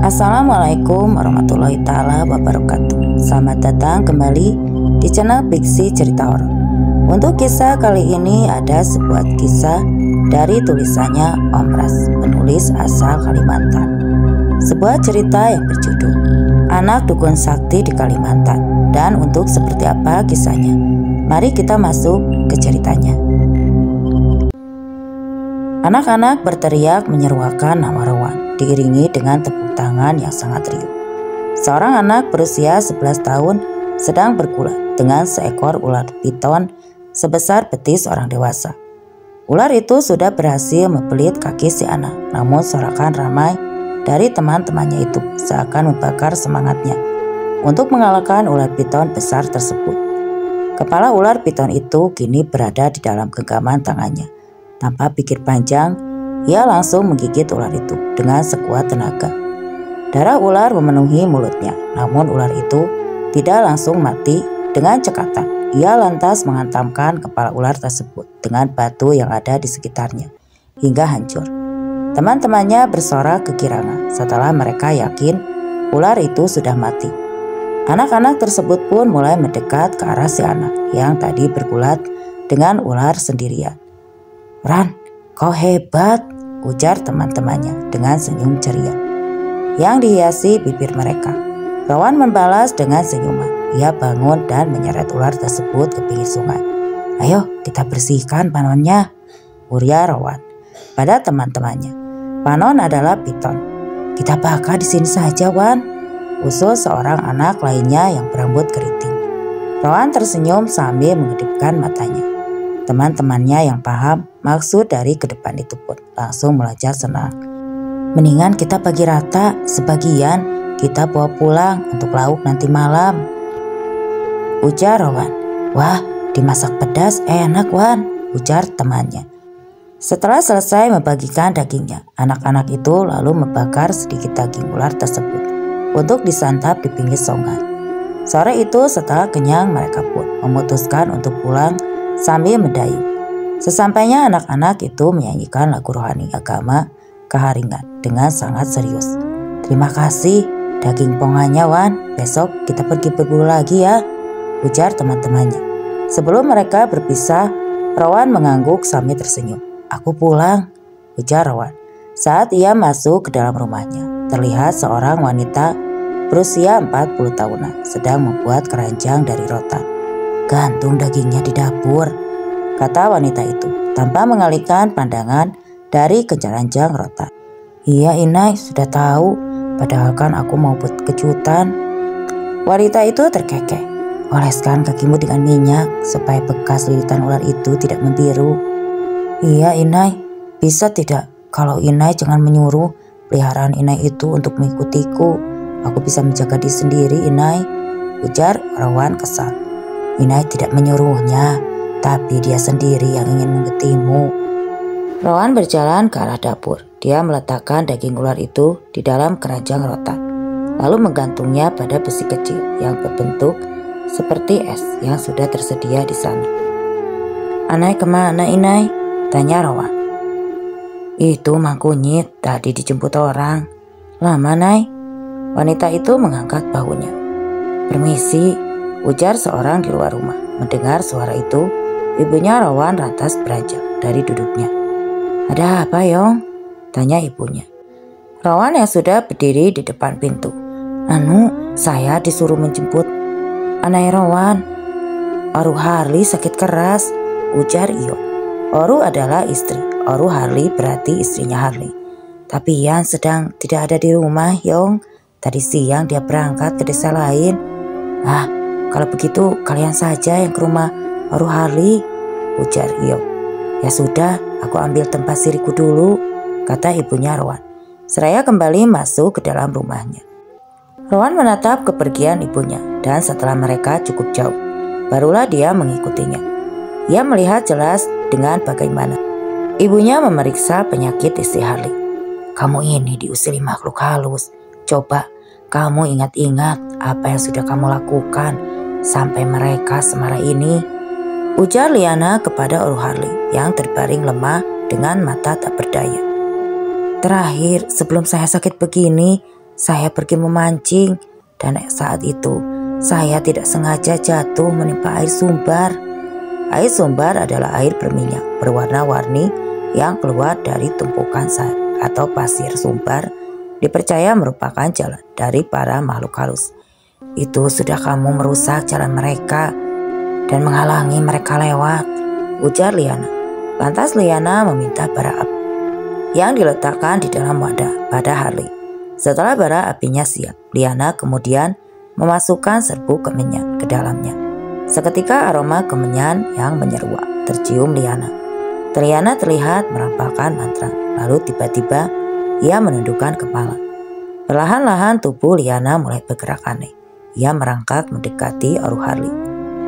Assalamualaikum warahmatullahi taala wabarakatuh. Selamat datang kembali di channel Fiksi Cerita Horor. Untuk kisah kali ini ada sebuah kisah dari tulisannya Om Pras, penulis asal Kalimantan. Sebuah cerita yang berjudul Anak Dukun Sakti di Kalimantan. Dan untuk seperti apa kisahnya, mari kita masuk ke ceritanya. Anak-anak berteriak menyeruakan nama Rowan, diiringi dengan tepuk tangan yang sangat riuh. Seorang anak berusia 11 tahun sedang bergulat dengan seekor ular piton sebesar betis orang dewasa. Ular itu sudah berhasil membelit kaki si anak, namun sorakan ramai dari teman-temannya itu seakan membakar semangatnya untuk mengalahkan ular piton besar tersebut. Kepala ular piton itu kini berada di dalam genggaman tangannya. Tanpa pikir panjang, ia langsung menggigit ular itu dengan sekuat tenaga. Darah ular memenuhi mulutnya, namun ular itu tidak langsung mati dengan cekatan. Ia lantas menghantamkan kepala ular tersebut dengan batu yang ada di sekitarnya hingga hancur. Teman-temannya bersorak kegirangan setelah mereka yakin ular itu sudah mati. Anak-anak tersebut pun mulai mendekat ke arah si anak yang tadi bergulat dengan ular sendirian. "Ran, kau hebat," ujar teman-temannya dengan senyum ceria yang dihiasi bibir mereka. Rowan membalas dengan senyuman. Ia bangun dan menyeret ular tersebut ke pinggir sungai. "Ayo kita bersihkan panonnya," ujar Rowan pada teman-temannya. "Panon adalah piton. Kita bakar di sini saja, Wan," usul seorang anak lainnya yang berambut keriting. Rowan tersenyum sambil mengedipkan matanya. Teman-temannya yang paham maksud dari ke depan itu pun langsung meloncat senang. "Mendingan kita bagi rata, sebagian kita bawa pulang untuk lauk nanti malam," ujar Rowan. "Wah, dimasak pedas enak, Wan," ujar temannya. Setelah selesai membagikan dagingnya, anak-anak itu lalu membakar sedikit daging ular tersebut untuk disantap di pinggir sungai. Sore itu setelah kenyang, mereka pun memutuskan untuk pulang sambil mendayung. Sesampainya anak-anak itu menyanyikan lagu rohani agama Keharingan dengan sangat serius. "Terima kasih daging pongannya, Wan. Besok kita pergi berburu lagi ya," ujar teman-temannya. Sebelum mereka berpisah, Rowan mengangguk sambil tersenyum. "Aku pulang," ujar Rowan. Saat ia masuk ke dalam rumahnya, terlihat seorang wanita berusia 40 tahunan sedang membuat keranjang dari rotan. "Gantung dagingnya di dapur," kata wanita itu tanpa mengalihkan pandangan dari keranjang rotan. "Iya Inai, sudah tahu, padahal kan aku mau buat kejutan." Wanita itu terkekeh. "Oleskan kakimu dengan minyak supaya bekas lilitan ular itu tidak membiru." "Iya Inai, bisa tidak kalau Inai jangan menyuruh peliharaan Inai itu untuk mengikutiku. Aku bisa menjaga diri sendiri Inai," ujar Rowan kesal. "Inai tidak menyuruhnya, tapi dia sendiri yang ingin mengikutimu." Rowan berjalan ke arah dapur. Dia meletakkan daging ular itu di dalam keranjang rotan, lalu menggantungnya pada besi kecil yang berbentuk seperti es yang sudah tersedia di sana. "Anai kemana Inai?" tanya Rowan. "Itu Mang Kunyit tadi dijemput orang." "Lama Nai?" Wanita itu mengangkat bahunya. "Permisi," ujar seorang di luar rumah. Mendengar suara itu, ibunya Rowan lantas beranjak dari duduknya. "Ada apa Yong?" tanya ibunya. Rowan yang sudah berdiri di depan pintu. Saya disuruh menjemput Anai Rowan. Oru Harli sakit keras," ujar Iyo. Oru adalah istri. Oru Harli berarti istrinya Harli. "Tapi Ian sedang tidak ada di rumah Yong. Tadi siang dia berangkat ke desa lain." "Kalau begitu kalian saja yang ke rumah Oru Harli," ujar Iyo. "Ya sudah, aku ambil tempat siriku dulu," kata ibunya Rowan. Seraya kembali masuk ke dalam rumahnya. Rowan menatap kepergian ibunya dan setelah mereka cukup jauh, barulah dia mengikutinya. Ia melihat jelas dengan bagaimana ibunya memeriksa penyakit istri Harli. "Kamu ini diusili makhluk halus. Coba kamu ingat-ingat apa yang sudah kamu lakukan sampai mereka semarah ini," ujar Liana kepada Oru Harli yang terbaring lemah dengan mata tak berdaya. "Terakhir sebelum saya sakit begini, Saya pergi memancing dan saat itu saya tidak sengaja jatuh menimpa air sumbar. Air sumbar adalah air berminyak berwarna-warni yang keluar dari tumpukan sar atau pasir sumbar, dipercaya merupakan jalan dari para makhluk halus. Itu sudah kamu merusak jalan mereka dan menghalangi mereka lewat, ujar Liana. Lantas Liana meminta bara api yang diletakkan di dalam wadah pada Harley. Setelah bara apinya siap, Liana kemudian memasukkan serbuk kemenyan ke dalamnya. Seketika aroma kemenyan yang menyeruak tercium Liana. Liana terlihat merampalkan mantra, lalu tiba-tiba ia menundukkan kepala. Perlahan-lahan tubuh Liana mulai bergerak aneh. Ia merangkak mendekati Aru Harley.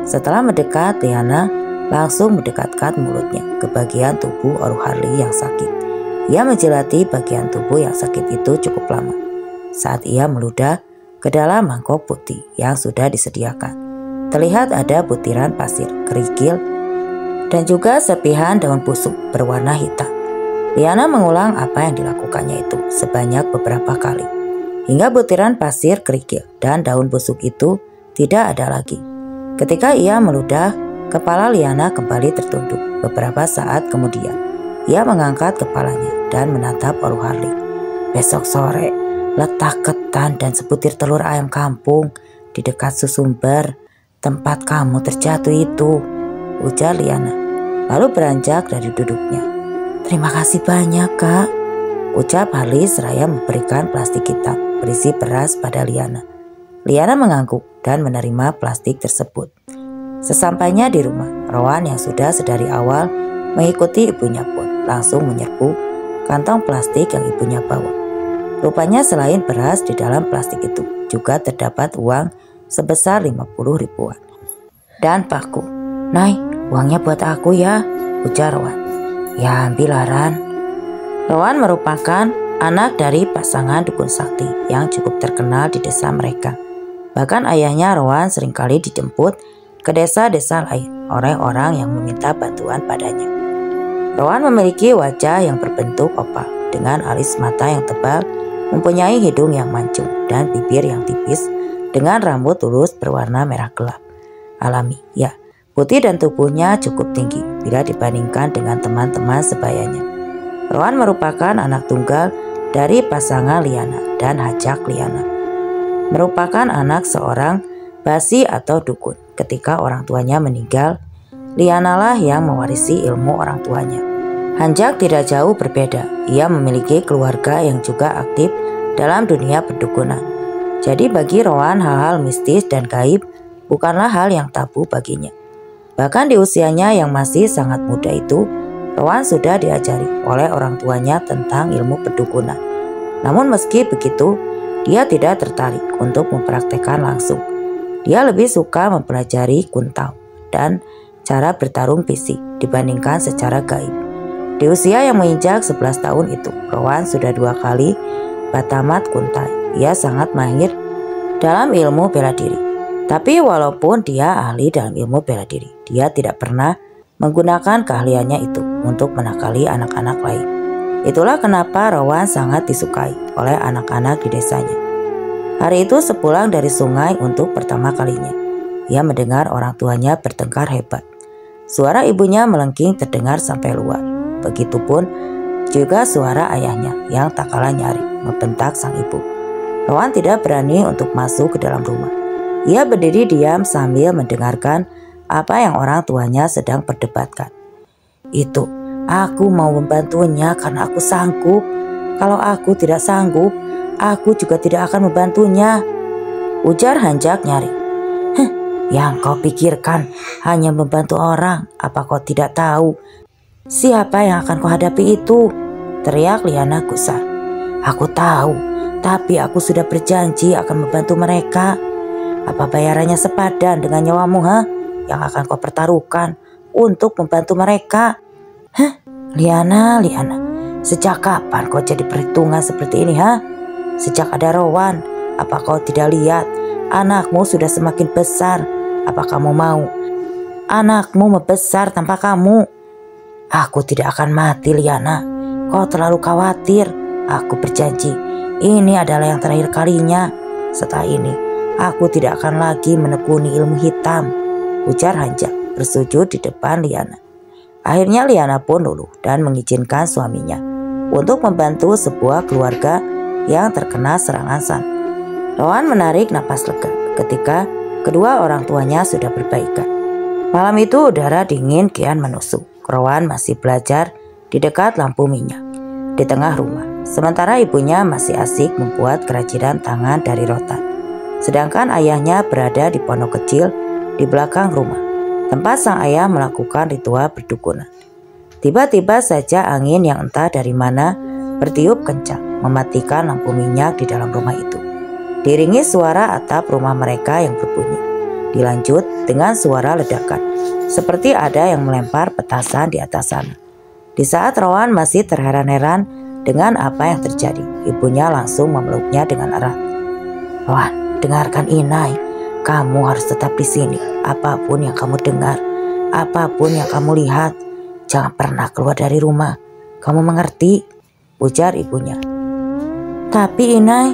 Setelah mendekat, Liana langsung mendekatkan mulutnya ke bagian tubuh Aru Harley yang sakit. Ia menjilati bagian tubuh yang sakit itu cukup lama. Saat ia meludah ke dalam mangkok putih yang sudah disediakan, terlihat ada butiran pasir, kerikil, dan juga serpihan daun busuk berwarna hitam. Liana mengulang apa yang dilakukannya itu sebanyak beberapa kali, hingga butiran pasir, kerikil, dan daun busuk itu tidak ada lagi. Ketika ia meludah, kepala Liana kembali tertunduk. Beberapa saat kemudian, ia mengangkat kepalanya dan menatap Aru Harley. Besok sore, letak ketan dan sebutir telur ayam kampung di dekat sumber tempat kamu terjatuh itu, ujar Liana, lalu beranjak dari duduknya. Terima kasih banyak, Kak, ucap Harley seraya memberikan plastik hitam berisi beras pada Liana. Liana mengangguk dan menerima plastik tersebut. Sesampainya di rumah, Rowan yang sudah sedari awal mengikuti ibunya pun langsung menyerbu kantong plastik yang ibunya bawa. Rupanya selain beras di dalam plastik itu juga terdapat uang sebesar 50 ribuan dan paku. Nay, uangnya buat aku ya, ujar Rowan. Ya ambil Ran. Rowan merupakan anak dari pasangan dukun sakti yang cukup terkenal di desa mereka. Bahkan ayahnya Rowan seringkali dijemput ke desa-desa lain oleh orang yang meminta bantuan padanya. Rowan memiliki wajah yang berbentuk opal dengan alis mata yang tebal, mempunyai hidung yang mancung dan bibir yang tipis dengan rambut lurus berwarna merah gelap. Alami, ya, putih dan tubuhnya cukup tinggi bila dibandingkan dengan teman-teman sebayanya. Rowan merupakan anak tunggal dari pasangan Liana dan Hajak Liana. Merupakan anak seorang basi atau dukun. Ketika orang tuanya meninggal, Liana lah yang mewarisi ilmu orang tuanya. Hanjak tidak jauh berbeda. Ia memiliki keluarga yang juga aktif dalam dunia perdukunan. Jadi bagi Rowan hal-hal mistis dan gaib bukanlah hal yang tabu baginya. Bahkan di usianya yang masih sangat muda itu, Rowan sudah diajari oleh orang tuanya tentang ilmu perdukunan. Namun meski begitu, dia tidak tertarik untuk mempraktekkan langsung. Dia lebih suka mempelajari kuntau dan cara bertarung fisik dibandingkan secara gaib. Di usia yang menginjak 11 tahun itu, Rowan sudah 2 kali batamat kuntai. Ia sangat mahir dalam ilmu bela diri. Tapi walaupun dia ahli dalam ilmu bela diri, dia tidak pernah menggunakan keahliannya itu untuk menakali anak-anak lain. Itulah kenapa Rowan sangat disukai oleh anak-anak di desanya. Hari itu sepulang dari sungai untuk pertama kalinya, ia mendengar orang tuanya bertengkar hebat. Suara ibunya melengking terdengar sampai luar. Begitupun juga suara ayahnya yang tak kalah nyaring membentak sang ibu. Rowan tidak berani untuk masuk ke dalam rumah. Ia berdiri diam sambil mendengarkan apa yang orang tuanya sedang perdebatkan. Itu, aku mau membantunya karena aku sanggup. Kalau aku tidak sanggup, aku juga tidak akan membantunya, ujar Hanjak nyaring. Yang kau pikirkan hanya membantu orang, apa kau tidak tahu siapa yang akan kau hadapi itu? Teriak Liana gusar. Aku tahu, tapi aku sudah berjanji akan membantu mereka. Apa bayarannya sepadan dengan nyawamu, yang akan kau pertaruhkan untuk membantu mereka? Liana, sejak kapan kau jadi perhitungan seperti ini, Sejak ada Rowan, apa kau tidak lihat anakmu sudah semakin besar? Apa kamu mau anakmu membesar tanpa kamu? Aku tidak akan mati, Liana. Kau terlalu khawatir. Aku berjanji, Ini adalah yang terakhir kalinya. Setelah ini, aku tidak akan lagi menekuni ilmu hitam, ujar Hanjak bersujud di depan Liana. Akhirnya Liana pun luluh dan mengizinkan suaminya untuk membantu sebuah keluarga yang terkena serangan santet. Rowan menarik napas lega ketika kedua orang tuanya sudah berbaikan. Malam itu udara dingin kian menusuk. Rowan masih belajar di dekat lampu minyak di tengah rumah, sementara ibunya masih asik membuat kerajinan tangan dari rotan. Sedangkan ayahnya berada di pondok kecil di belakang rumah, tempat sang ayah melakukan ritual berdukunan. Tiba-tiba saja angin yang entah dari mana bertiup kencang mematikan lampu minyak di dalam rumah itu. Diiringi suara atap rumah mereka yang berbunyi. Dilanjut dengan suara ledakan, seperti ada yang melempar petasan di atas sana. Di saat Rowan masih terheran-heran dengan apa yang terjadi, ibunya langsung memeluknya dengan erat. Rowan, dengarkan Inai, kamu harus tetap di sini. Apapun yang kamu dengar, apapun yang kamu lihat, jangan pernah keluar dari rumah. Kamu mengerti? Ujar ibunya. Tapi Inai,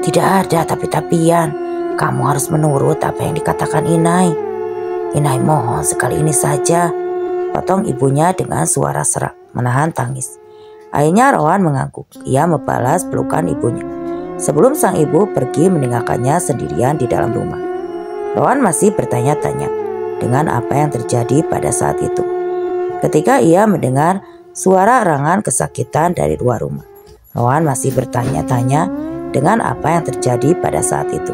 tidak ada tapi-tapian. Kamu harus menurut apa yang dikatakan Inai. Inai mohon sekali ini saja, potong ibunya dengan suara serak, menahan tangis. Akhirnya Rowan mengangguk. Ia membalas pelukan ibunya sebelum sang ibu pergi meninggalkannya sendirian di dalam rumah. Rowan masih bertanya-tanya dengan apa yang terjadi pada saat itu ketika ia mendengar suara erangan kesakitan dari luar rumah. Rowan masih bertanya-tanya dengan apa yang terjadi pada saat itu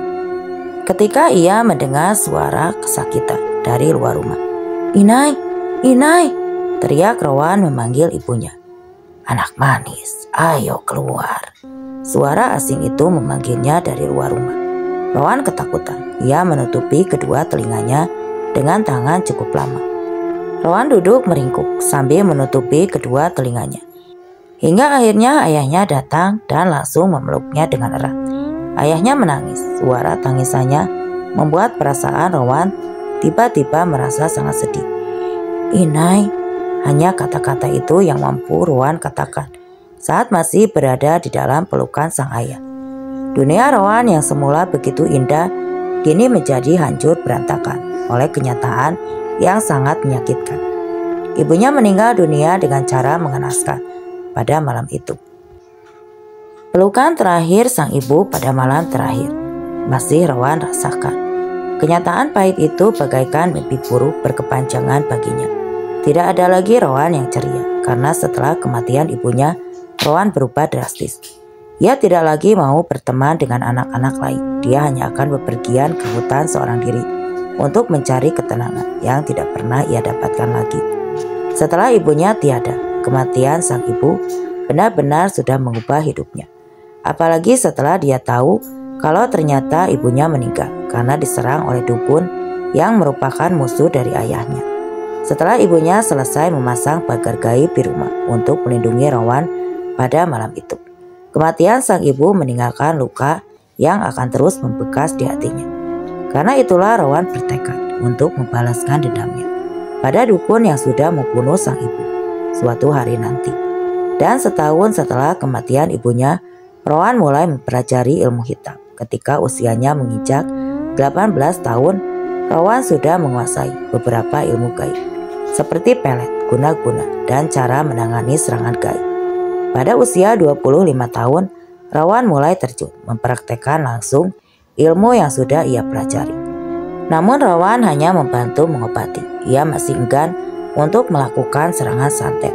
ketika ia mendengar suara kesakitan dari luar rumah. Inai, Inai, teriak Rowan memanggil ibunya. Anak manis, ayo keluar. Suara asing itu memanggilnya dari luar rumah. Rowan ketakutan. Ia menutupi kedua telinganya dengan tangan cukup lama. Rowan duduk meringkuk sambil menutupi kedua telinganya. Hingga akhirnya ayahnya datang dan langsung memeluknya dengan erat. Ayahnya menangis. Suara tangisannya membuat perasaan Rowan tiba-tiba merasa sangat sedih. Inai, hanya kata-kata itu yang mampu Rowan katakan saat masih berada di dalam pelukan sang ayah. Dunia Rowan yang semula begitu indah kini menjadi hancur berantakan oleh kenyataan yang sangat menyakitkan. Ibunya meninggal dunia dengan cara mengenaskan pada malam itu. Pelukan terakhir sang ibu pada malam terakhir masih Rowan rasakan. Kenyataan pahit itu bagaikan mimpi buruk berkepanjangan baginya. Tidak ada lagi Rowan yang ceria karena setelah kematian ibunya, Rowan berubah drastis. Ia tidak lagi mau berteman dengan anak-anak lain. Dia hanya akan bepergian ke hutan seorang diri untuk mencari ketenangan yang tidak pernah ia dapatkan lagi. Setelah ibunya tiada, kematian sang ibu benar-benar sudah mengubah hidupnya. Apalagi setelah dia tahu kalau ternyata ibunya meninggal karena diserang oleh dukun yang merupakan musuh dari ayahnya. Setelah ibunya selesai memasang pagar gaib di rumah untuk melindungi Rowan pada malam itu, kematian sang ibu meninggalkan luka yang akan terus membekas di hatinya. Karena itulah Rowan bertekad untuk membalaskan dendamnya pada dukun yang sudah membunuh sang ibu suatu hari nanti. Dan setahun setelah kematian ibunya, Rowan mulai mempelajari ilmu hitam. Ketika usianya menginjak 18 tahun, Rowan sudah menguasai beberapa ilmu gaib seperti pelet, guna-guna, dan cara menangani serangan gaib. Pada usia 25 tahun, Rowan mulai terjun mempraktekkan langsung ilmu yang sudah ia pelajari. Namun Rowan hanya membantu mengobati. Ia masih enggan untuk melakukan serangan santet.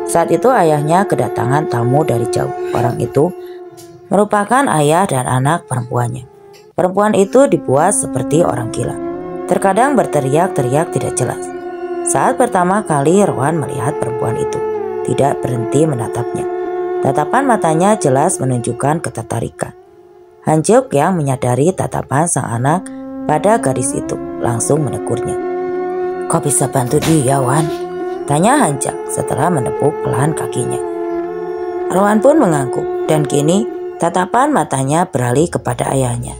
Saat itu ayahnya kedatangan tamu dari jauh. Orang itu merupakan ayah dan anak perempuannya. Perempuan itu dibuat seperti orang gila. Terkadang berteriak-teriak tidak jelas. Saat pertama kali Rowan melihat perempuan itu, tidak berhenti menatapnya. Tatapan matanya jelas menunjukkan ketertarikan. Hanjuk yang menyadari tatapan sang anak pada gadis itu langsung menegurnya. Kau bisa bantu dia, Wan? Tanya Hanjak setelah menepuk pelan kakinya. Rowan pun mengangguk dan kini tatapan matanya beralih kepada ayahnya.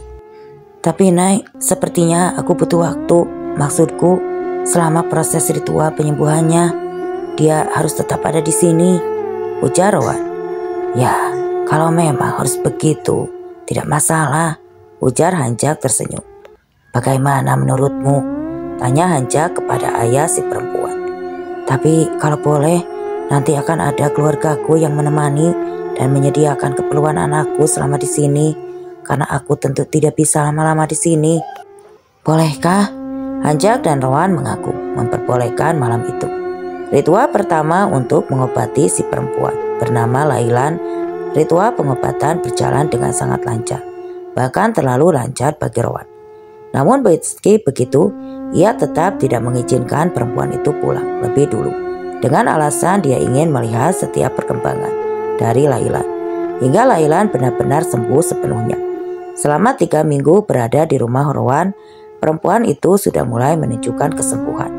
Tapi Nai, sepertinya aku butuh waktu. Maksudku, selama proses ritual penyembuhannya, dia harus tetap ada di sini, ujar Rowan. Ya, Kalau memang harus begitu, tidak masalah, ujar Hanjak tersenyum. Bagaimana menurutmu? Tanya Hanjak kepada ayah si perempuan. Tapi kalau boleh, nanti akan ada keluargaku yang menemani dan menyediakan keperluan anakku selama di sini, karena aku tentu tidak bisa lama-lama di sini. Bolehkah? Hanjak dan Rowan mengaku memperbolehkan malam itu. Ritual pertama untuk mengobati si perempuan bernama Lailan. Ritual pengobatan berjalan dengan sangat lancar, bahkan terlalu lancar bagi Rowan. Namun meski begitu, ia tetap tidak mengizinkan perempuan itu pulang lebih dulu, dengan alasan dia ingin melihat setiap perkembangan dari Lailan, hingga Lailan benar-benar sembuh sepenuhnya. Selama 3 minggu berada di rumah Rowan, perempuan itu sudah mulai menunjukkan kesembuhan.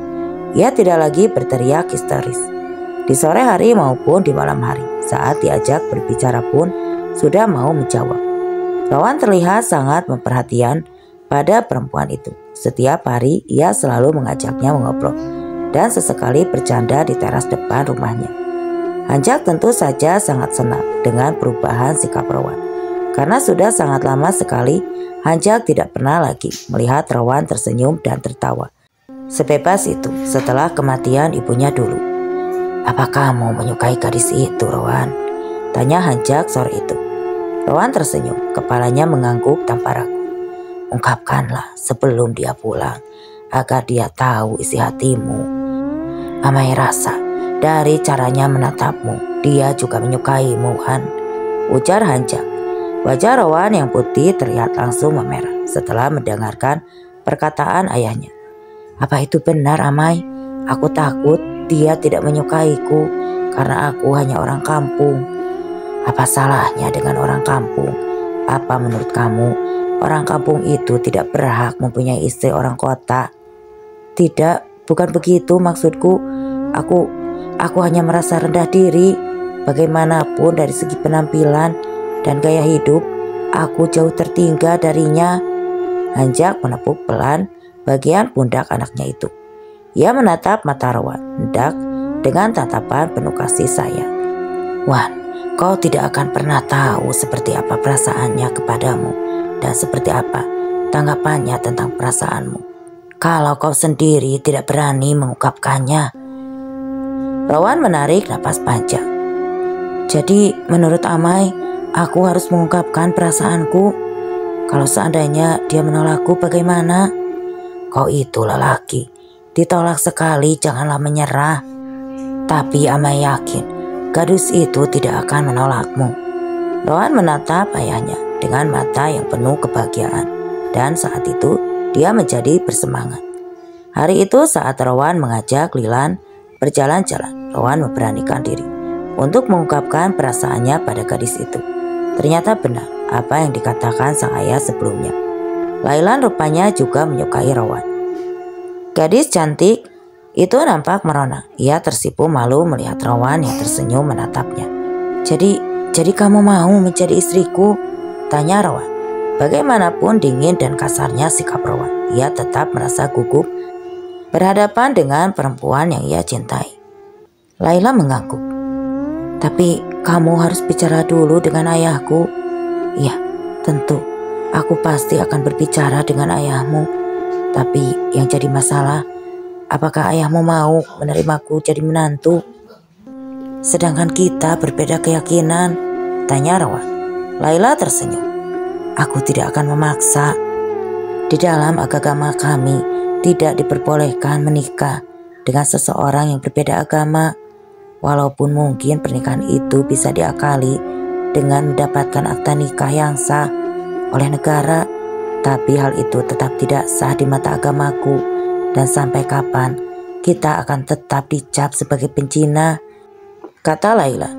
Ia tidak lagi berteriak histeris. Di sore hari maupun di malam hari, saat diajak berbicara pun sudah mau menjawab. Rowan terlihat sangat memperhatikan pada perempuan itu. Setiap hari ia selalu mengajaknya mengobrol dan sesekali bercanda di teras depan rumahnya. Hanjak tentu saja sangat senang dengan perubahan sikap Rowan, karena sudah sangat lama sekali Hanjak tidak pernah lagi melihat Rowan tersenyum dan tertawa sebebas itu setelah kematian ibunya dulu. Apa kamu menyukai gadis itu, Rowan? Tanya Hanjak sore itu. Rowan tersenyum, kepalanya mengangguk tanpa ragu. Ungkapkanlah sebelum dia pulang, agar dia tahu isi hatimu. Amai rasa, dari caranya menatapmu, dia juga menyukaimu, Han. Ujar Hanjak. Wajah Rowan yang putih terlihat langsung memerah setelah mendengarkan perkataan ayahnya. Apa itu benar, Amai? Aku takut dia tidak menyukaiku karena aku hanya orang kampung. Apa salahnya dengan orang kampung? Apa menurut kamu orang kampung itu tidak berhak mempunyai istri orang kota? Tidak, bukan begitu maksudku. Aku hanya merasa rendah diri. Bagaimanapun dari segi penampilan dan gaya hidup, aku jauh tertinggal darinya. Hanjak menepuk pelan bagian pundak anaknya itu. Ia menatap mata Rowan hendak dengan tatapan penuh kasih sayang. Wan, kau tidak akan pernah tahu seperti apa perasaannya kepadamu dan seperti apa tanggapannya tentang perasaanmu kalau kau sendiri tidak berani mengungkapkannya. Rowan menarik napas panjang. Jadi menurut Amai, aku harus mengungkapkan perasaanku. Kalau seandainya dia menolakku bagaimana? Kau itu lelaki. Ditolak sekali janganlah menyerah. Tapi Amai yakin gadis itu tidak akan menolakmu. Rowan menatap ayahnya dengan mata yang penuh kebahagiaan. Dan saat itu dia menjadi bersemangat. Hari itu saat Rowan mengajak Lilan berjalan-jalan, Rowan memberanikan diri untuk mengungkapkan perasaannya pada gadis itu. Ternyata benar apa yang dikatakan sang ayah sebelumnya. Lailan rupanya juga menyukai Rowan. Gadis cantik itu nampak merona. Ia tersipu malu melihat Rowan yang tersenyum menatapnya. Jadi kamu mau menjadi istriku? Tanya Rowan. Bagaimanapun dingin dan kasarnya sikap Rowan, ia tetap merasa gugup berhadapan dengan perempuan yang ia cintai. Laila mengangguk. Tapi kamu harus bicara dulu dengan ayahku. Iya, tentu. Aku pasti akan berbicara dengan ayahmu. Tapi yang jadi masalah, apakah ayahmu mau menerimaku jadi menantu? Sedangkan kita berbeda keyakinan, tanya Rowan. Laila tersenyum. Aku tidak akan memaksa. Di dalam agama kami tidak diperbolehkan menikah dengan seseorang yang berbeda agama. Walaupun mungkin pernikahan itu bisa diakali dengan mendapatkan akta nikah yang sah oleh negara, tapi hal itu tetap tidak sah di mata agamaku, dan sampai kapan kita akan tetap dicap sebagai pencina, kata Laila.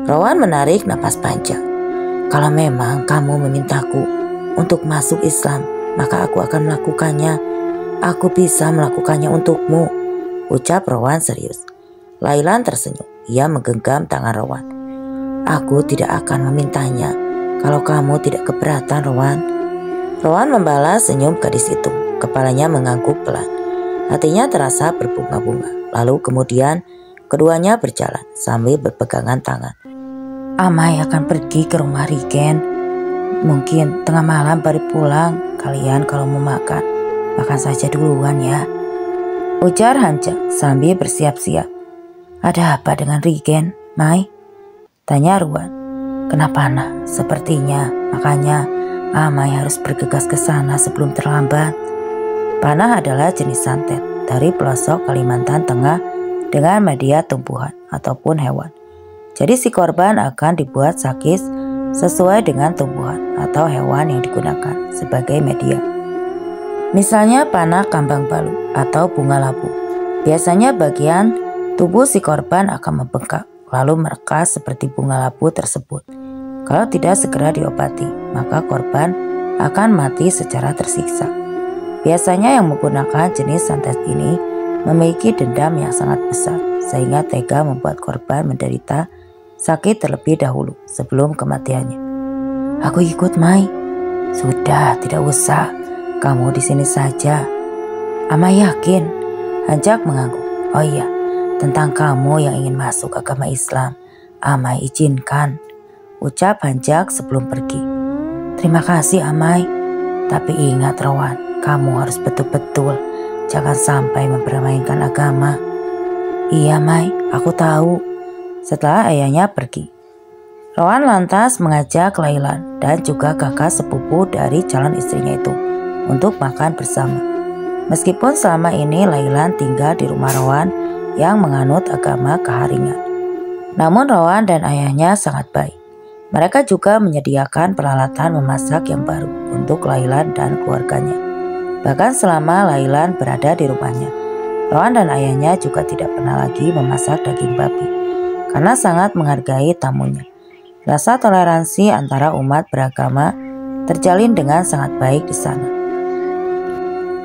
Rowan menarik napas panjang. Kalau memang kamu memintaku untuk masuk Islam, maka aku akan melakukannya. Aku bisa melakukannya untukmu, ucap Rowan serius. Laila tersenyum. Ia menggenggam tangan Rowan. Aku tidak akan memintanya kalau kamu tidak keberatan, Rowan. Rowan membalas senyum gadis itu. Kepalanya mengangguk pelan. Hatinya terasa berbunga-bunga. Lalu kemudian keduanya berjalan sambil berpegangan tangan. Amai akan pergi ke rumah Rigen. Mungkin tengah malam baru pulang. Kalian kalau mau makan, makan saja duluan ya, ujar Hanjak sambil bersiap-siap. Ada apa dengan Rigen, Mai? Tanya Ruan. Kenapa nak? Sepertinya, makanya Amai harus bergegas ke sana sebelum terlambat. Panah adalah jenis santet dari pelosok Kalimantan Tengah dengan media tumbuhan ataupun hewan. Jadi si korban akan dibuat sakit sesuai dengan tumbuhan atau hewan yang digunakan sebagai media. Misalnya panah kambang balu atau bunga labu. Biasanya bagian tubuh si korban akan membengkak lalu merekas seperti bunga labu tersebut. Kalau tidak segera diobati, maka korban akan mati secara tersiksa. Biasanya yang menggunakan jenis santet ini memiliki dendam yang sangat besar sehingga tega membuat korban menderita sakit terlebih dahulu sebelum kematiannya. Aku ikut, Mai. Sudah, tidak usah. Kamu di sini saja. Amai yakin? Hanjak mengangguk. Oh iya, tentang kamu yang ingin masuk agama Islam, Amai izinkan, ucap Hanjak sebelum pergi. Terima kasih, Amai. Tapi ingat, Rowan, kamu harus betul-betul jangan sampai mempermainkan agama. Iya, Mai, aku tahu. Setelah ayahnya pergi, Rowan lantas mengajak Lailan dan juga kakak sepupu dari calon istrinya itu untuk makan bersama. Meskipun selama ini Lailan tinggal di rumah Rowan yang menganut agama Keharingan, namun Rowan dan ayahnya sangat baik. Mereka juga menyediakan peralatan memasak yang baru untuk Lailan dan keluarganya. Bahkan selama Lailan berada di rumahnya, Rowan dan ayahnya juga tidak pernah lagi memasak daging babi karena sangat menghargai tamunya. Rasa toleransi antara umat beragama terjalin dengan sangat baik di sana.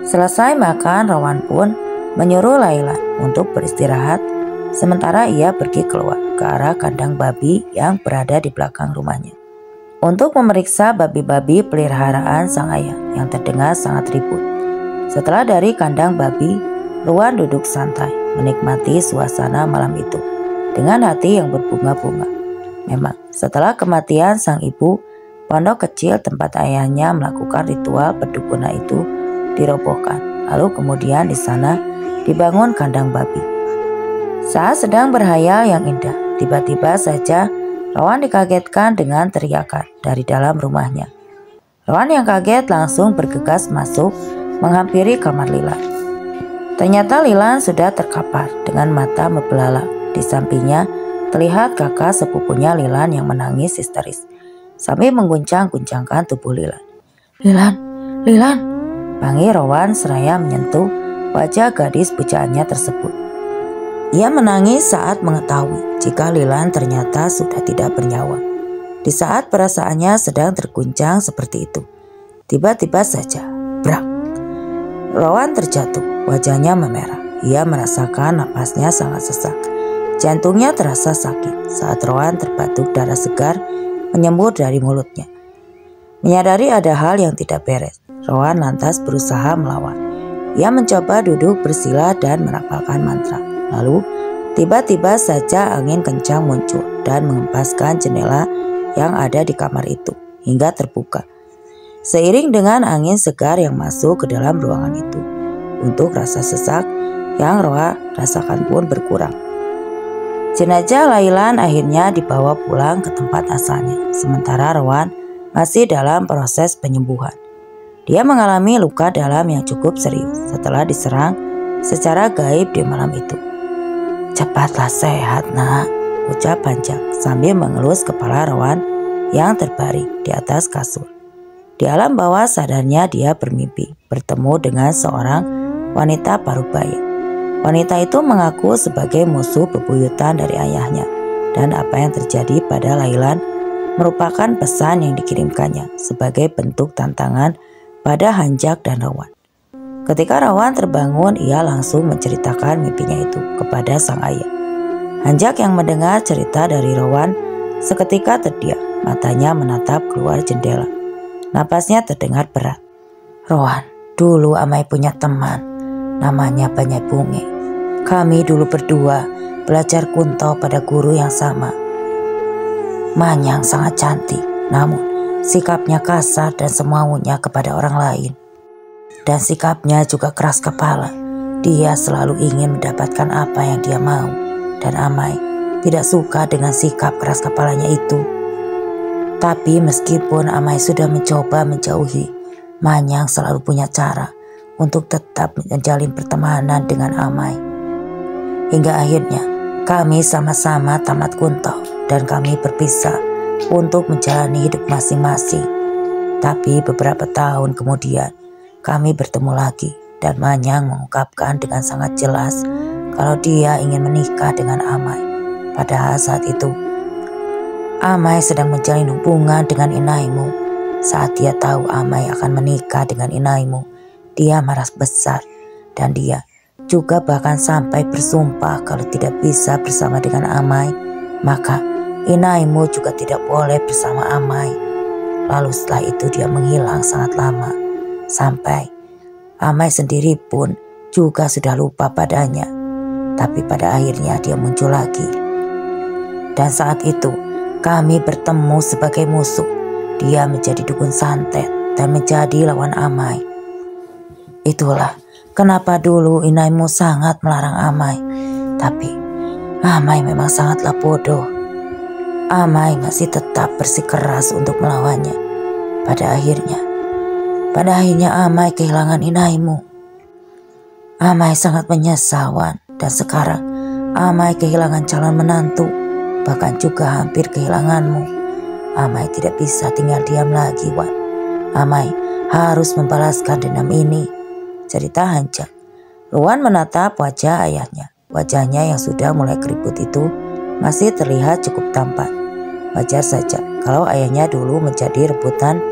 Selesai makan, Rowan pun menyuruh Lailan untuk beristirahat sementara ia pergi keluar ke arah kandang babi yang berada di belakang rumahnya untuk memeriksa babi-babi peliharaan sang ayah yang terdengar sangat ribut. Setelah dari kandang babi, Rowan duduk santai menikmati suasana malam itu dengan hati yang berbunga-bunga. Memang setelah kematian sang ibu, pondok kecil tempat ayahnya melakukan ritual perdukuna itu dirobohkan. Lalu kemudian di sana dibangun kandang babi. Saat sedang berhayal yang indah, tiba-tiba saja Rowan dikagetkan dengan teriakan dari dalam rumahnya. Rowan yang kaget langsung bergegas masuk menghampiri kamar Lilan. Ternyata Lilan sudah terkapar dengan mata membelalak. Di sampingnya terlihat kakak sepupunya Lilan yang menangis histeris sambil mengguncang-guncangkan tubuh Lilan. Lilan, Lilan, panggil Rowan seraya menyentuh wajah gadis pujaannya tersebut. Ia menangis saat mengetahui jika Lilan ternyata sudah tidak bernyawa. Di saat perasaannya sedang terguncang seperti itu, tiba-tiba saja, brak, Rowan terjatuh, wajahnya memerah. Ia merasakan napasnya sangat sesak. Jantungnya terasa sakit saat Rowan terbatuk darah segar menyembur dari mulutnya. Menyadari ada hal yang tidak beres, Rowan lantas berusaha melawan. Ia mencoba duduk bersila dan merapalkan mantra. Lalu tiba-tiba saja angin kencang muncul dan mengempaskan jendela yang ada di kamar itu hingga terbuka. Seiring dengan angin segar yang masuk ke dalam ruangan itu, untuk rasa sesak yang Rowan rasakan pun berkurang. Jenazah Lailan akhirnya dibawa pulang ke tempat asalnya, sementara Rowan masih dalam proses penyembuhan. Dia mengalami luka dalam yang cukup serius setelah diserang secara gaib di malam itu. Cepatlah sehat, nak, ucap Hanjak sambil mengelus kepala Rowan yang terbaring di atas kasur. Di alam bawah sadarnya dia bermimpi bertemu dengan seorang wanita parubaya. Wanita itu mengaku sebagai musuh bebuyutan dari ayahnya, dan apa yang terjadi pada Lailan merupakan pesan yang dikirimkannya sebagai bentuk tantangan pada Hanjak dan Rowan. Ketika Rowan terbangun, ia langsung menceritakan mimpinya itu kepada sang ayah. Hanjak yang mendengar cerita dari Rowan seketika terdiam, matanya menatap keluar jendela. Napasnya terdengar berat. Rowan, dulu Amai punya teman, namanya Banyai Bunge. Kami dulu berdua belajar kunto pada guru yang sama. Manyang sangat cantik, namun sikapnya kasar dan semaunya kepada orang lain. Dan sikapnya juga keras kepala. Dia selalu ingin mendapatkan apa yang dia mau. Dan Amai tidak suka dengan sikap keras kepalanya itu. Tapi meskipun Amai sudah mencoba menjauhi, Manyang selalu punya cara untuk tetap menjalin pertemanan dengan Amai. Hingga akhirnya kami sama-sama tamat kuntau dan kami berpisah untuk menjalani hidup masing-masing. Tapi beberapa tahun kemudian kami bertemu lagi dan Manyang mengungkapkan dengan sangat jelas kalau dia ingin menikah dengan Amai. Padahal saat itu Amai sedang menjalin hubungan dengan Inaimu. Saat dia tahu Amai akan menikah dengan Inaimu, dia marah besar dan dia juga bahkan sampai bersumpah kalau tidak bisa bersama dengan Amai, maka Inaimu juga tidak boleh bersama Amai. Lalu setelah itu dia menghilang sangat lama, sampai Amai sendiri pun juga sudah lupa padanya. Tapi pada akhirnya dia muncul lagi. Dan saat itu kami bertemu sebagai musuh. Dia menjadi dukun santet dan menjadi lawan Amai. Itulah kenapa dulu Inaimu sangat melarang Amai. Tapi Amai memang sangatlah bodoh. Amai masih tetap bersikeras untuk melawannya. Pada akhirnya Amai kehilangan Inaimu. Amai sangat menyesal, Wan. Dan sekarang Amai kehilangan calon menantu, bahkan juga hampir kehilanganmu. Amai tidak bisa tinggal diam lagi, Wan. Amai harus membalaskan dendam ini. Cerita Hanjak. Ruan menatap wajah ayahnya. Wajahnya yang sudah mulai keriput itu masih terlihat cukup tampan. Wajar saja kalau ayahnya dulu menjadi rebutan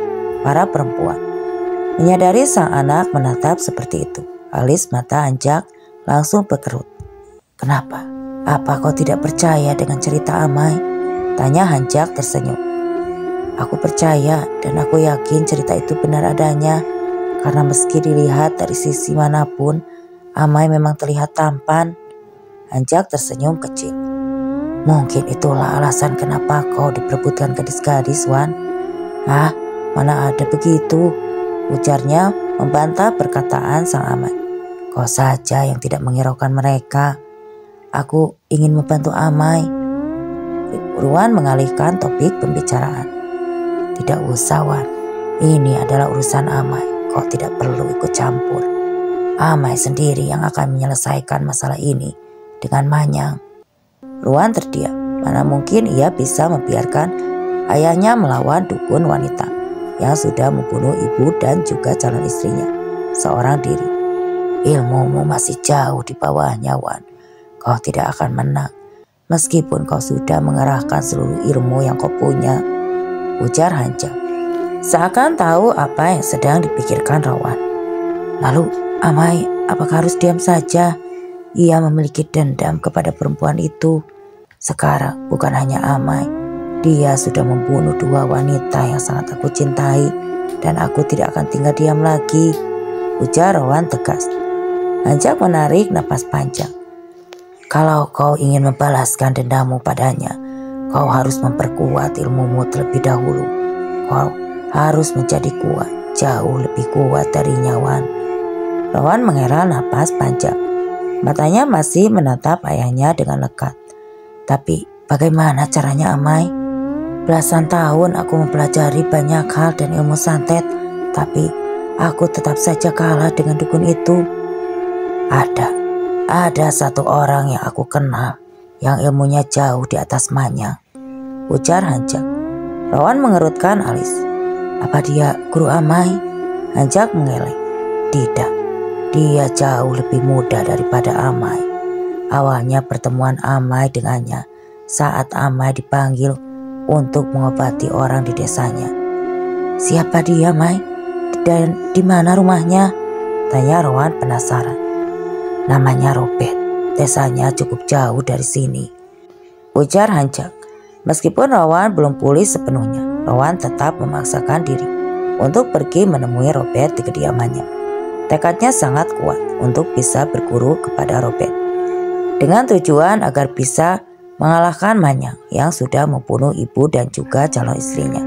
para perempuan. Menyadari sang anak menatap seperti itu, alis mata Hanjak langsung berkerut. Kenapa? Apa kau tidak percaya dengan cerita Amai? Tanya Hanjak tersenyum. Aku percaya dan aku yakin cerita itu benar adanya. Karena meski dilihat dari sisi manapun, Amai memang terlihat tampan. Hanjak tersenyum kecil. Mungkin itulah alasan kenapa kau diperebutkan gadis-gadis, Wan. Ah, mana ada begitu, ujarnya membantah perkataan sang Amai. Kau saja yang tidak menghiraukan mereka. Aku ingin membantu Amai. Ruan mengalihkan topik pembicaraan. Tidak usah, Wan. Ini adalah urusan Amai. Kau tidak perlu ikut campur. Amai sendiri yang akan menyelesaikan masalah ini dengan Manyang. Ruan terdiam. Mana mungkin ia bisa membiarkan ayahnya melawan dukun wanita yang sudah membunuh ibu dan juga calon istrinya seorang diri. Ilmumu masih jauh di bawahnya, Wan. Kau tidak akan menang meskipun kau sudah mengerahkan seluruh ilmu yang kau punya, ujar Hanjak. Seakan tahu apa yang sedang dipikirkan Rawan. Lalu Amai apakah harus diam saja? Ia memiliki dendam kepada perempuan itu. Sekarang bukan hanya Amai, dia sudah membunuh 2 wanita yang sangat aku cintai dan aku tidak akan tinggal diam lagi, ujar Rawan tegas. Hanjak menarik napas panjang. Kalau kau ingin membalaskan dendammu padanya, kau harus memperkuat ilmumu terlebih dahulu. Kau harus menjadi kuat, jauh lebih kuat dari Wan. Rawan menghela napas panjang. Matanya masih menatap ayahnya dengan lekat. Tapi bagaimana caranya, Amai? Belasan tahun aku mempelajari banyak hal dan ilmu santet, tapi aku tetap saja kalah dengan dukun itu. Ada satu orang yang aku kenal yang ilmunya jauh di atas Manyang, ujar Hanjak. Rawan mengerutkan alis. Apa dia guru Amai? Hanjak mengeleng. Tidak, dia jauh lebih muda daripada Amai. Awalnya pertemuan Amai dengannya saat Amai dipanggil untuk mengobati orang di desanya. Siapa dia, Mai? Dan di mana rumahnya? Tanya Rowan penasaran. Namanya Robert. Desanya cukup jauh dari sini, ujar Hanjak. Meskipun Rowan belum pulih sepenuhnya, Rowan tetap memaksakan diri untuk pergi menemui Robert di kediamannya. Tekadnya sangat kuat untuk bisa berguru kepada Robert, dengan tujuan agar bisa mengalahkan Manyang yang sudah membunuh ibu dan juga calon istrinya.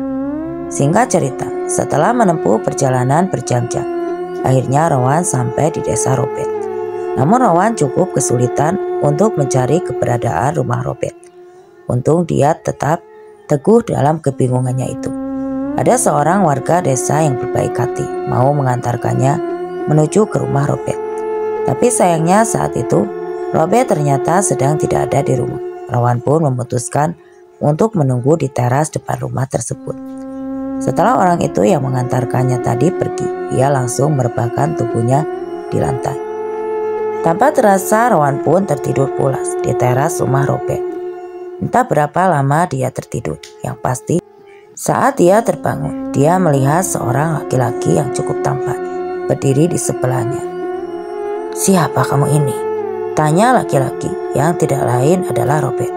Singkat cerita, setelah menempuh perjalanan berjam-jam, akhirnya Rowan sampai di desa Robert. Namun Rowan cukup kesulitan untuk mencari keberadaan rumah Robert. Untung dia tetap teguh dalam kebingungannya itu. Ada seorang warga desa yang berbaik hati mau mengantarkannya menuju ke rumah Robert. Tapi sayangnya saat itu Robert ternyata sedang tidak ada di rumah. Rowan pun memutuskan untuk menunggu di teras depan rumah tersebut. Setelah orang itu yang mengantarkannya tadi pergi, ia langsung merebahkan tubuhnya di lantai. Tanpa terasa Rowan pun tertidur pulas di teras rumah Robert. Entah berapa lama dia tertidur, yang pasti saat dia terbangun, dia melihat seorang laki-laki yang cukup tampan berdiri di sebelahnya. "Siapa kamu ini?" tanya laki-laki yang tidak lain adalah Robert.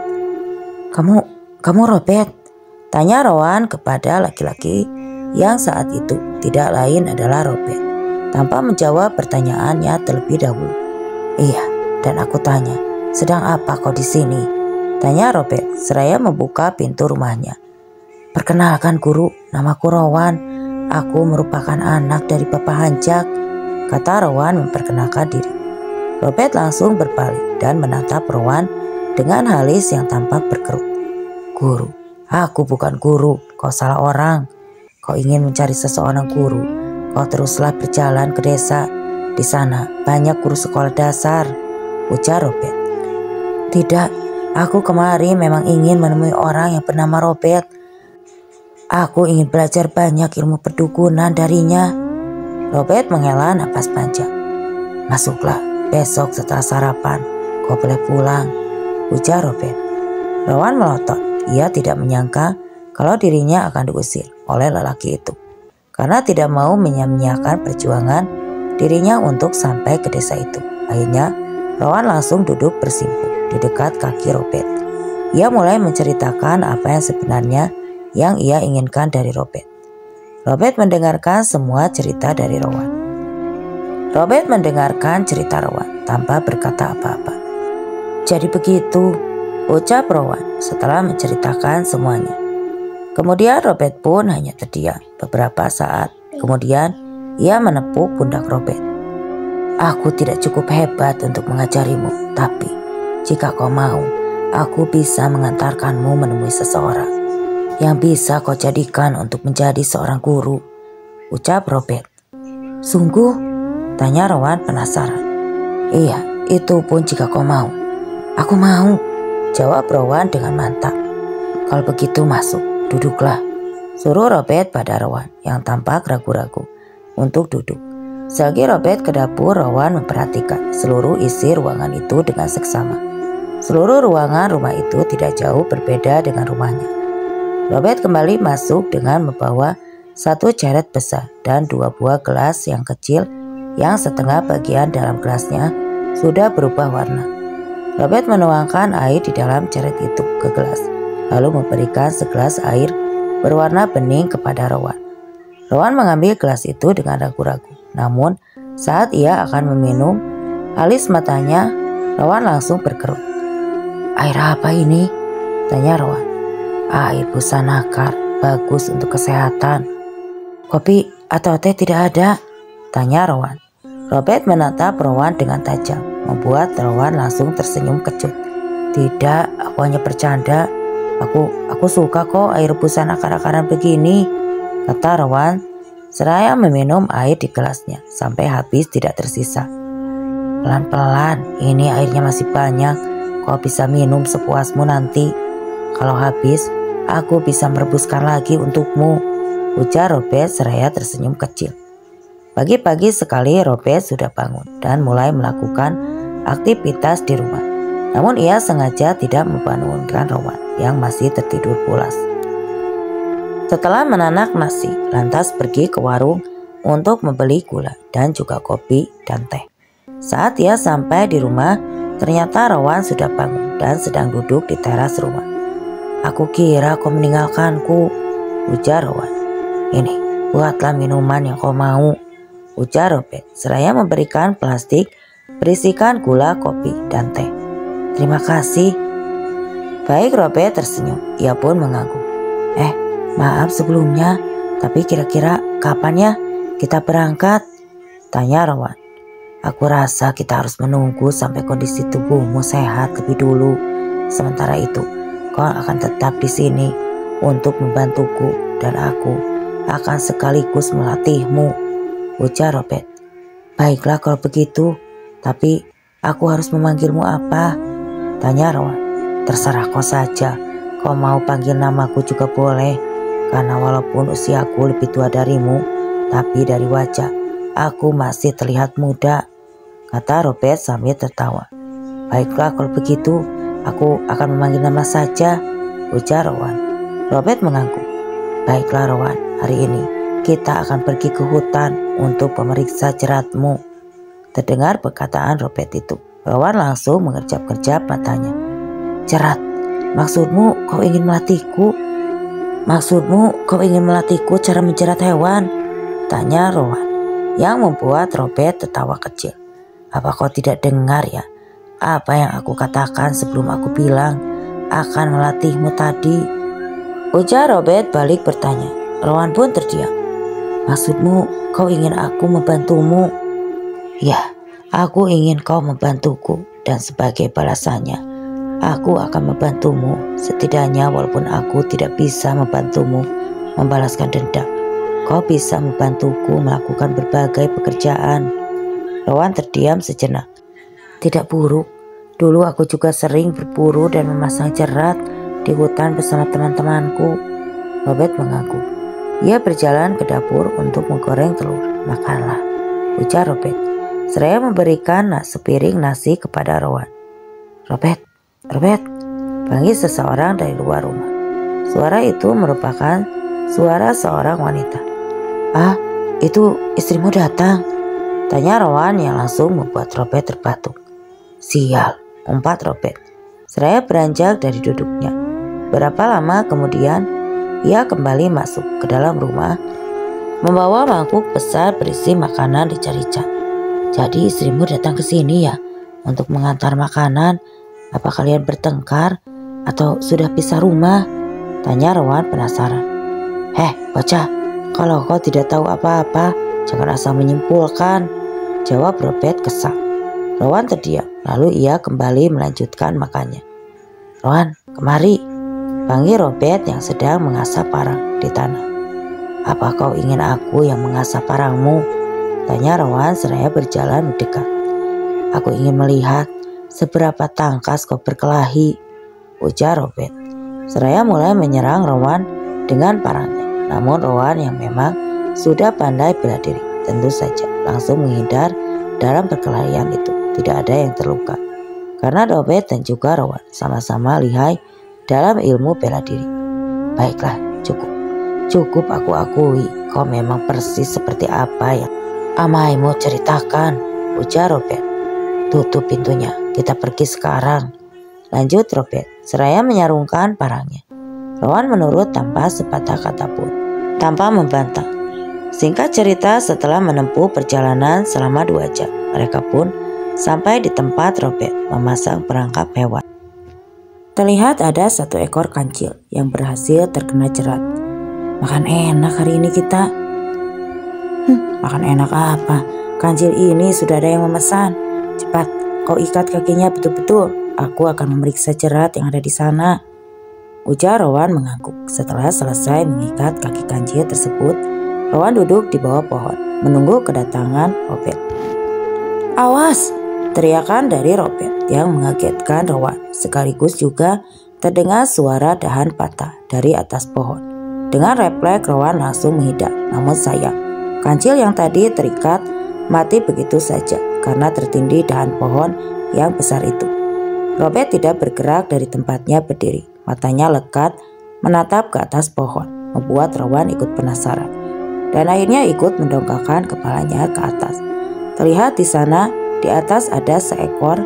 Kamu Robert?" tanya Rowan kepada laki-laki yang saat itu tidak lain adalah Robert. Tanpa menjawab pertanyaannya terlebih dahulu. "Iya, dan aku tanya, sedang apa kau di sini?" tanya Robert seraya membuka pintu rumahnya. "Perkenalkan guru, namaku Rowan. Aku merupakan anak dari Bapak Hanjak," kata Rowan memperkenalkan diri. Robert langsung berbalik dan menatap Rowan dengan halus yang tampak berkerut. "Guru, aku bukan guru, kau salah orang. Kau ingin mencari seseorang guru, kau teruslah berjalan ke desa. Di sana banyak guru sekolah dasar," ujar Robert. "Tidak, aku kemari memang ingin menemui orang yang bernama Robert. Aku ingin belajar banyak ilmu perdukunan darinya." Robert menghela napas panjang. "Masuklah. Besok setelah sarapan, kau boleh pulang," ujar Robert. Rowan melotot. Ia tidak menyangka kalau dirinya akan diusir oleh lelaki itu. Karena tidak mau menyia-nyiakan perjuangan dirinya untuk sampai ke desa itu. Akhirnya, Rowan langsung duduk bersimpuh di dekat kaki Robert. Ia mulai menceritakan apa yang sebenarnya yang ia inginkan dari Robert. Robert mendengarkan semua cerita dari Rowan. Robert mendengarkan cerita Rowan tanpa berkata apa-apa. "Jadi begitu," ucap Rowan setelah menceritakan semuanya. Kemudian Robert pun hanya terdiam beberapa saat. Kemudian ia menepuk pundak Robert. "Aku tidak cukup hebat untuk mengajarimu, tapi jika kau mau, aku bisa mengantarkanmu menemui seseorang yang bisa kau jadikan untuk menjadi seorang guru," ucap Robert. "Sungguh?" tanya Rowan penasaran. "Iya, itu pun jika kau mau." "Aku mau," jawab Rowan dengan mantap. "Kalau begitu masuk, duduklah," suruh Robert pada Rowan yang tampak ragu-ragu untuk duduk. Selagi Robert ke dapur, Rowan memperhatikan seluruh isi ruangan itu dengan seksama. Seluruh ruangan rumah itu tidak jauh berbeda dengan rumahnya. Robert kembali masuk dengan membawa satu ceret besar dan 2 buah gelas yang kecil yang setengah bagian dalam gelasnya sudah berubah warna. Robert menuangkan air di dalam ceret itu ke gelas, lalu memberikan segelas air berwarna bening kepada Rowan. Rowan mengambil gelas itu dengan ragu-ragu. Namun saat ia akan meminum, alis matanya Rowan langsung berkerut. "Air apa ini?" tanya Rowan. "Air busa nakar, bagus untuk kesehatan." "Kopi atau teh tidak ada?" tanya Rowan. Robert menatap Rowan dengan tajam, membuat Rowan langsung tersenyum kecut. "Tidak, aku hanya bercanda. Aku suka kok air rebusan akar-akaran begini," kata Rowan seraya meminum air di gelasnya sampai habis tidak tersisa. "Pelan-pelan, ini airnya masih banyak. Kau bisa minum sepuasmu nanti. Kalau habis, aku bisa merebuskan lagi untukmu," ujar Robert seraya tersenyum kecil. Pagi-pagi sekali Robert sudah bangun dan mulai melakukan aktivitas di rumah. Namun ia sengaja tidak membangunkan Rowan yang masih tertidur pulas. Setelah menanak nasi, lantas pergi ke warung untuk membeli gula dan juga kopi dan teh. Saat ia sampai di rumah, ternyata Rowan sudah bangun dan sedang duduk di teras rumah. "Aku kira kau meninggalkanku," ujar Rowan. "Ini, buatlah minuman yang kau mau," ujar Robert seraya memberikan plastik berisikan gula, kopi, dan teh. "Terima kasih." Baik, Robert tersenyum. Ia pun mengangguk. Maaf sebelumnya, tapi kira-kira kapan ya kita berangkat? Tanya Rowan. Aku rasa kita harus menunggu sampai kondisi tubuhmu sehat lebih dulu. Sementara itu, kau akan tetap di sini untuk membantuku dan aku akan sekaligus melatihmu, ujar Robert. Baiklah kalau begitu, tapi aku harus memanggilmu apa? Tanya Rowan. Terserah kau saja, kau mau panggil namaku juga boleh, karena walaupun usiaku lebih tua darimu, tapi dari wajah aku masih terlihat muda, kata Robert sambil tertawa. Baiklah kalau begitu, aku akan memanggil nama saja, ujar Rowan. Robert mengangguk. Baiklah Rowan, hari ini kita akan pergi ke hutan untuk memeriksa jeratmu. Terdengar perkataan Robert itu, Rowan langsung mengerjap-kerjap matanya. Jerat, maksudmu kau ingin melatihku? Maksudmu kau ingin melatihku cara menjerat hewan? Tanya Rowan, yang membuat Robert tertawa kecil. Apa kau tidak dengar ya? Apa yang aku katakan sebelum aku bilang akan melatihmu tadi? Ujar Robert balik bertanya. Rowan pun terdiam. Maksudmu kau ingin aku membantumu? Ya, aku ingin kau membantuku dan sebagai balasannya aku akan membantumu. Setidaknya walaupun aku tidak bisa membantumu membalaskan dendam, kau bisa membantuku melakukan berbagai pekerjaan. Rowan terdiam sejenak. Tidak buruk. Dulu aku juga sering berburu dan memasang jerat di hutan bersama teman-temanku. Robert mengaku. Ia berjalan ke dapur untuk menggoreng telur. Makanlah, ujar Robert. Seraya memberikan sepiring nasi kepada Rowan. Robert, panggil seseorang dari luar rumah. Suara itu merupakan suara seorang wanita. Ah, itu istrimu datang? Tanya Rowan yang langsung membuat Robert terbatuk. Sial, umpat Robert. Seraya beranjak dari duduknya. Berapa lama kemudian, ia kembali masuk ke dalam rumah, membawa mangkuk besar berisi makanan rica-rica. Jadi istrimu datang ke sini ya, untuk mengantar makanan. Apa kalian bertengkar atau sudah pisah rumah? Tanya Rowan penasaran. Bocah, kalau kau tidak tahu apa-apa, jangan asal menyimpulkan, jawab Robert kesal. Rowan terdiam, lalu ia kembali melanjutkan makannya. Rowan, kemari, panggil Robert yang sedang mengasah parang di tanah. Apa kau ingin aku yang mengasah parangmu? Tanya Rowan seraya berjalan mendekat. Aku ingin melihat seberapa tangkas kau berkelahi, ujar Robert. Seraya mulai menyerang Rowan dengan parangnya. Namun Rowan yang memang sudah pandai bela diri, tentu saja langsung menghindar dalam perkelahian itu. Tidak ada yang terluka, karena Robert dan juga Rowan sama-sama lihai dalam ilmu bela diri. Baiklah, cukup aku akui kau memang persis seperti apa yang amaimu ceritakan, ujar Robert. Tutup pintunya, kita pergi sekarang, lanjut Robert seraya menyarungkan parangnya. Rowan menurut tanpa sepatah kata pun, tanpa membantah. Singkat cerita, setelah menempuh perjalanan selama 2 jam, mereka pun sampai di tempat Robert memasang perangkap hewan. Terlihat ada 1 ekor kancil yang berhasil terkena jerat. Makan enak hari ini kita. Makan enak apa? Kancil ini sudah ada yang memesan. Cepat, kau ikat kakinya betul-betul. Aku akan memeriksa jerat yang ada di sana, ujar Rowan mengangguk. Setelah selesai mengikat kaki kancil tersebut, Rowan duduk di bawah pohon menunggu kedatangan Robert. Awas! Teriakan dari Robert yang mengagetkan Rowan. Sekaligus juga terdengar suara dahan patah dari atas pohon. Dengan refleks Rowan langsung menghindar. Namun sayang, kancil yang tadi terikat mati begitu saja karena tertindih dahan pohon yang besar itu. Robert tidak bergerak dari tempatnya berdiri. Matanya lekat menatap ke atas pohon, membuat Rowan ikut penasaran. Dan akhirnya ikut mendongakkan kepalanya ke atas. Terlihat di sana, di atas ada seekor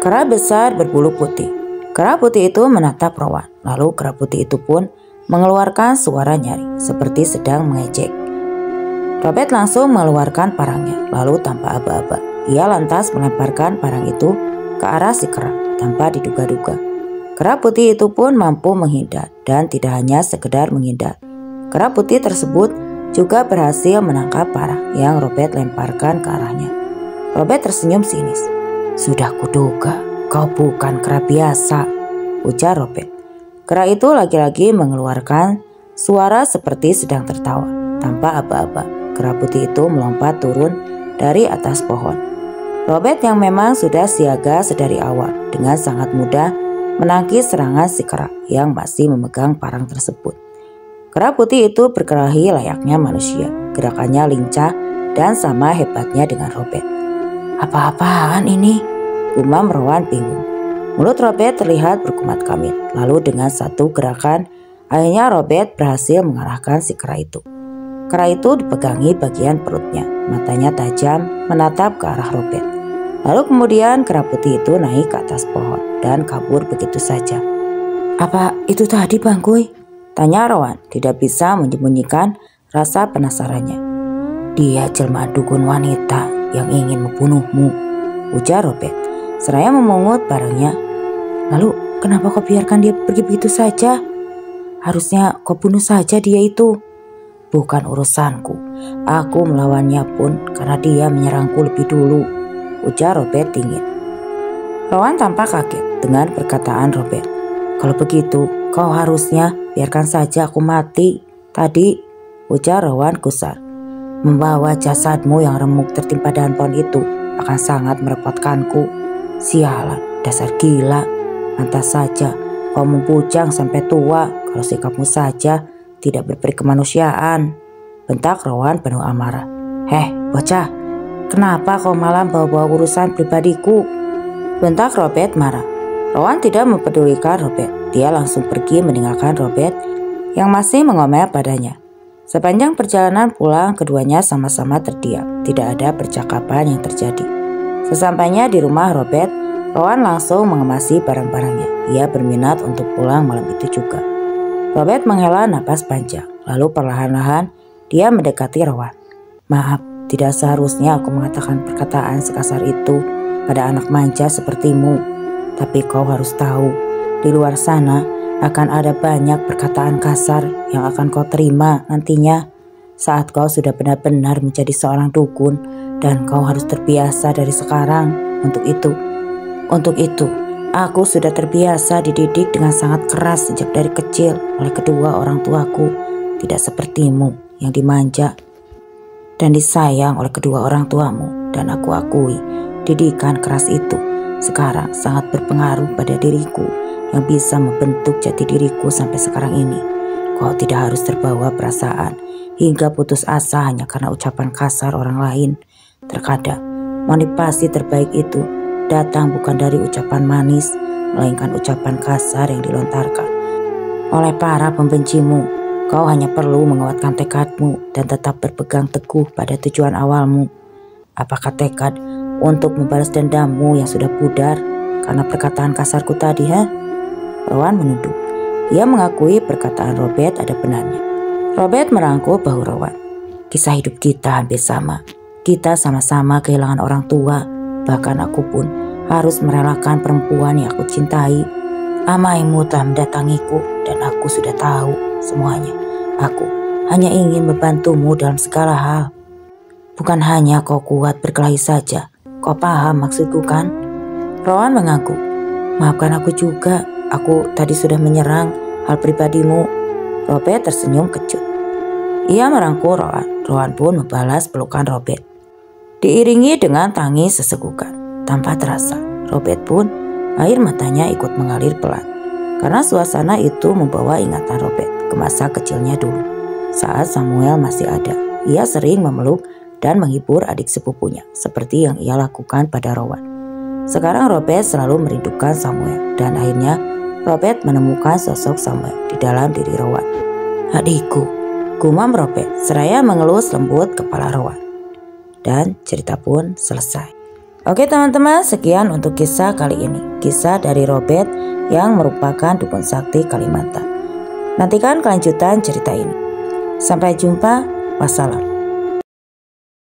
kera besar berbulu putih. Kera putih itu menatap Rowan. Lalu kera putih itu pun mengeluarkan suara nyaring seperti sedang mengejek. Robert langsung mengeluarkan parangnya. Lalu tanpa aba-aba, ia lantas melemparkan parang itu ke arah si kera tanpa diduga-duga. Kera putih itu pun mampu menghindar, dan tidak hanya sekedar menghindar. Kera putih tersebut juga berhasil menangkap parang yang Robert lemparkan ke arahnya. Robert tersenyum sinis. "Sudah kuduga, kau bukan kera biasa," ujar Robert. Kera itu lagi-lagi mengeluarkan suara seperti sedang tertawa. Tanpa aba-aba, kera putih itu melompat turun dari atas pohon. Robert yang memang sudah siaga sedari awal dengan sangat mudah menangkis serangan si kera yang masih memegang parang tersebut. Kera putih itu berkelahi layaknya manusia. Gerakannya lincah dan sama hebatnya dengan Robert. "Apa-apaan ini?" gumam Rowan bingung. Mulut Robert terlihat berkumat kamit. Lalu dengan satu gerakan, akhirnya Robert berhasil mengalahkan si kera itu. Kera itu dipegangi bagian perutnya. Matanya tajam menatap ke arah Robert. Lalu kemudian kera putih itu naik ke atas pohon dan kabur begitu saja. "Apa itu tadi, Bang Kuy?" tanya Rowan, tidak bisa menyembunyikan rasa penasarannya. "Dia jelmaan dukun wanita yang ingin membunuhmu," ujar Robert seraya memungut barangnya. "Lalu kenapa kau biarkan dia pergi begitu saja? Harusnya kau bunuh saja dia itu." "Bukan urusanku. Aku melawannya pun karena dia menyerangku lebih dulu," ujar Robert dingin. Rowan tampak kaget dengan perkataan Robert. "Kalau begitu, kau harusnya biarkan saja aku mati tadi," ujar Rowan gusar. "Membawa jasadmu yang remuk tertimpa dahan pohon itu akan sangat merepotkanku. Sialan, dasar gila. Pantas saja kau membujang sampai tua kalau sikapmu saja tidak berperi kemanusiaan," bentak Rowan penuh amarah. "Heh, bocah, kenapa kau malah bawa-bawa urusan pribadiku?" bentak Robert marah. Rowan tidak mempedulikan Robert. Dia langsung pergi meninggalkan Robert yang masih mengomel padanya. Sepanjang perjalanan pulang, keduanya sama-sama terdiam. Tidak ada percakapan yang terjadi. Sesampainya di rumah Robert, Rowan langsung mengemasi barang-barangnya. Ia berminat untuk pulang malam itu juga. Robert menghela napas panjang, lalu perlahan-lahan dia mendekati Rowan. "Maaf, tidak seharusnya aku mengatakan perkataan sekasar itu pada anak manja sepertimu. Tapi kau harus tahu, di luar sana akan ada banyak perkataan kasar yang akan kau terima nantinya saat kau sudah benar-benar menjadi seorang dukun, dan kau harus terbiasa dari sekarang untuk itu. Aku sudah terbiasa dididik dengan sangat keras sejak dari kecil oleh kedua orang tuaku, tidak sepertimu yang dimanja dan disayang oleh kedua orang tuamu. Dan aku akui, didikan keras itu sekarang sangat berpengaruh pada diriku yang bisa membentuk jati diriku sampai sekarang ini. Kau tidak harus terbawa perasaan hingga putus asa hanya karena ucapan kasar orang lain. Terkadang motivasi terbaik itu datang bukan dari ucapan manis, melainkan ucapan kasar yang dilontarkan oleh para pembencimu. Kau hanya perlu menguatkan tekadmu dan tetap berpegang teguh pada tujuan awalmu. Apakah tekad untuk membalas dendammu yang sudah pudar karena perkataan kasarku tadi, ha?" Rowan menunduk. Ia mengakui perkataan Robert ada benarnya. Robert merangkul bahu Rowan. "Kisah hidup kita hampir sama. Kita sama-sama kehilangan orang tua. Bahkan aku pun harus merelakan perempuan yang aku cintai. Amaimu telah mendatangiku dan aku sudah tahu semuanya. Aku hanya ingin membantumu dalam segala hal. Bukan hanya kau kuat berkelahi saja. Kau paham maksudku kan?" Rowan mengangguk. "Maafkan aku juga. Aku tadi sudah menyerang hal pribadimu." Robert tersenyum kecut. Ia merangkul Rowan. Rowan pun membalas pelukan Robert, diiringi dengan tangis sesegukan. Tanpa terasa, Robert pun air matanya ikut mengalir pelan. Karena suasana itu membawa ingatan Robert ke masa kecilnya dulu. Saat Samuel masih ada, ia sering memeluk dan menghibur adik sepupunya seperti yang ia lakukan pada Rowan. Sekarang Robert selalu merindukan Samuel, dan akhirnya Robert menemukan sosok Samuel di dalam diri Rowan. "Adikku," gumam Robert seraya mengelus lembut kepala Rowan. Dan cerita pun selesai. Oke teman-teman, sekian untuk kisah kali ini. Kisah dari Robert yang merupakan dukun sakti Kalimantan. Nantikan kelanjutan cerita ini. Sampai jumpa. Wassalam.